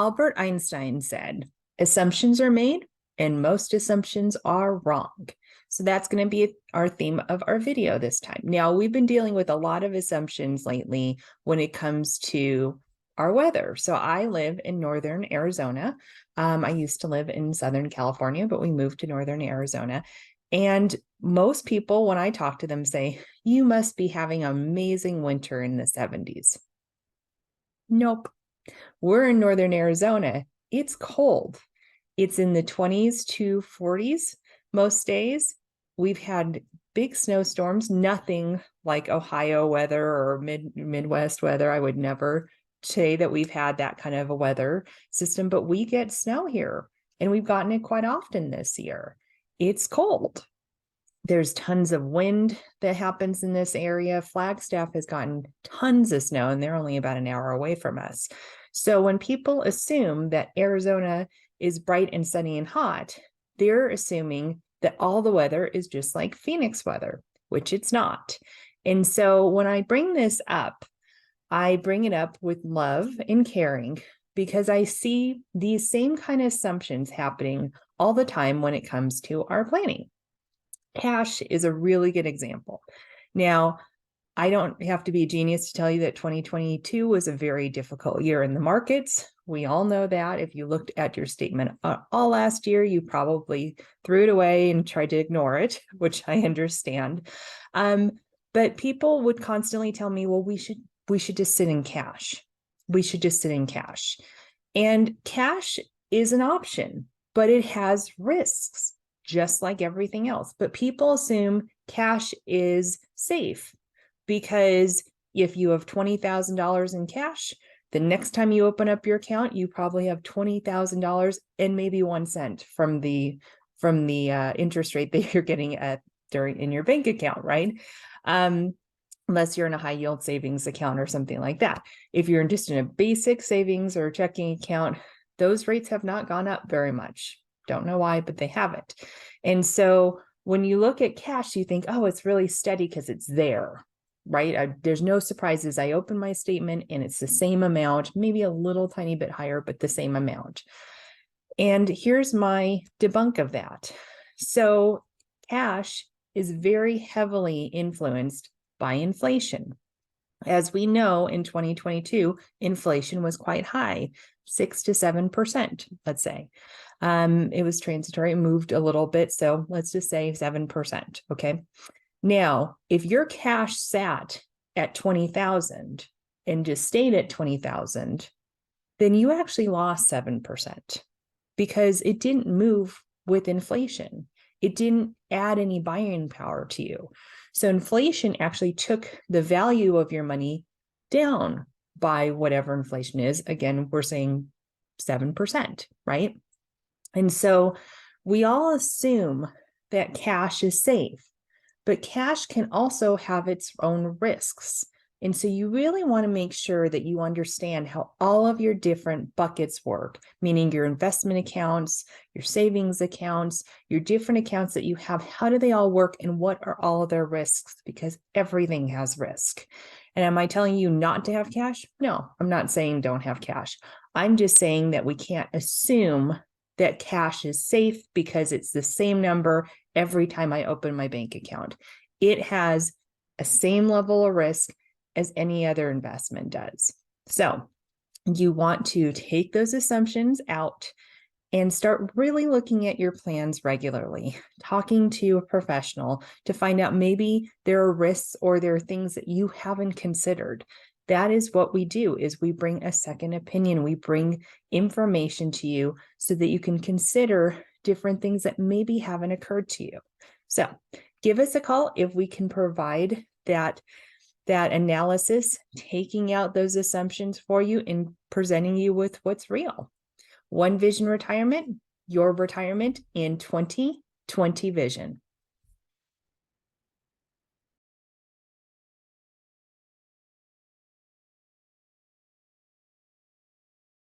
Albert Einstein said, assumptions are made and most assumptions are wrong. So that's going to be our theme of our video this time. Now, we've been dealing with a lot of assumptions lately when it comes to our weather. So I live in northern Arizona. I used to live in Southern California, but we moved to northern Arizona. And most people, when I talk to them, say, you must be having an amazing winter in the 70s. Nope. We're in northern Arizona. It's cold. It's in the 20s to 40s most days. We've had big snowstorms, nothing like Ohio weather or Midwest weather. I would never say that we've had that kind of a weather system, but we get snow here and we've gotten it quite often this year. It's cold. There's tons of wind that happens in this area. Flagstaff has gotten tons of snow and they're only about an hour away from us. So when people assume that Arizona is bright and sunny and hot, they're assuming that all the weather is just like Phoenix weather, which it's not. And so when I bring this up, I bring it up with love and caring because I see these same kind of assumptions happening all the time when it comes to our planning. Cash is a really good example. Now, I don't have to be a genius to tell you that 2022 was a very difficult year in the markets. We all know that. If you looked at your statement all last year, you probably threw it away and tried to ignore it, which I understand. But people would constantly tell me, well, we should just sit in cash. We should just sit in cash. And cash is an option, but it has risks, just like everything else. But people assume cash is safe because if you have $20,000 in cash, the next time you open up your account, you probably have $20,000 and maybe 1 cent from the interest rate that you're getting in your bank account, right? Unless you're in a high yield savings account or something like that. If you're just in a basic savings or checking account, those rates have not gone up very much. Don't know why, but they haven't. And so when you look at cash, you think, oh, it's really steady because it's there, right? There's no surprises. I open my statement and it's the same amount, maybe a little tiny bit higher, but the same amount. And here's my debunk of that. So cash is very heavily influenced by inflation. As we know, in 2022, inflation was quite high, 6 to 7%, let's say. It was transitory, moved a little bit. So let's just say 7%. Okay. Now, if your cash sat at 20,000 and just stayed at 20,000, then you actually lost 7% because it didn't move with inflation. It didn't add any buying power to you. So inflation actually took the value of your money down by whatever inflation is. Again, we're saying 7%, right? And so we all assume that cash is safe, but cash can also have its own risks. And so you really want to make sure that you understand how all of your different buckets work, meaning your investment accounts, your savings accounts, your different accounts that you have. How do they all work and what are all of their risks? Because everything has risk. And am I telling you not to have cash? No, I'm not saying don't have cash. I'm just saying that we can't assume that cash is safe because it's the same number every time I open my bank account. It has a same level of risk as any other investment does. So you want to take those assumptions out and start really looking at your plans regularly, talking to a professional to find out maybe there are risks or there are things that you haven't considered. That is what we do, is we bring a second opinion. We bring information to you so that you can consider different things that maybe haven't occurred to you. So give us a call if we can provide that analysis, taking out those assumptions for you and presenting you with what's real. One Vision Retirement, your retirement in 2020 vision.